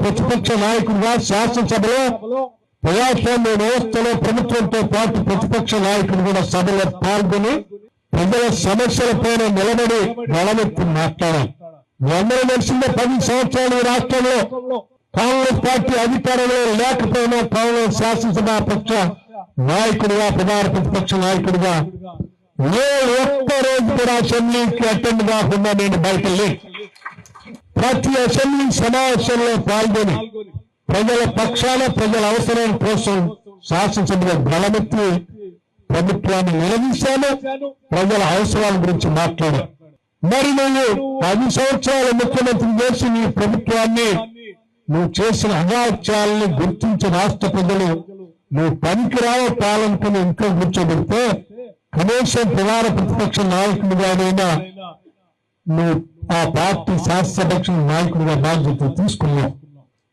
ప్రతిపక్ష నాయకుడిగా శాసనసభలో ప్రజాస్వామ్య వ్యవస్థలో ప్రభుత్వంతో పాటు ప్రతిపక్ష నాయకుడు కూడా సభలో పాల్గొని ప్రజల సమస్యలపైన నిలబడి గళమెత్తి మాట్లాడాలి. అందరూ తెలిసిందే 10 సంవత్సరాలు ఈ రాష్ట్రంలో కాంగ్రెస్ పార్టీ అధికారంలో లేకపోయినా కాంగ్రెస్ శాసనసభ పక్ష నాయకుడిగా ప్రధాన ప్రతిపక్ష నాయకుడిగా ఒక్క రోజు కూడా అసెంబ్లీకి అటెండ్ కాకుండా నేను బయట లేను. ప్రతి అసెంబ్లీ సమావేశంలో పాల్గొని ప్రజల పక్షాన ప్రజల అవసరాల కోసం శాసనసభలో గళమెత్తి ప్రభుత్వాన్ని నిలదీశాను. ప్రజల అవసరాల గురించి మాట్లాడాను. మరి నువ్వు 10 సంవత్సరాలు ముఖ్యమంత్రి చేసి నీ ప్రభుత్వాన్ని నువ్వు చేసిన అగాత్యాలని గుర్తించి రాష్ట్ర ప్రజలు నువ్వు పనికిరావ పాలనకుని ఇంట్లో కూర్చోబెడితే కనీసం ప్రధాన ప్రతిపక్ష నాయకుడిగానైనా నువ్వు ఆ పార్టీ శాసనసభ నాయకుడిగా బాధ్యత తీసుకున్నావు.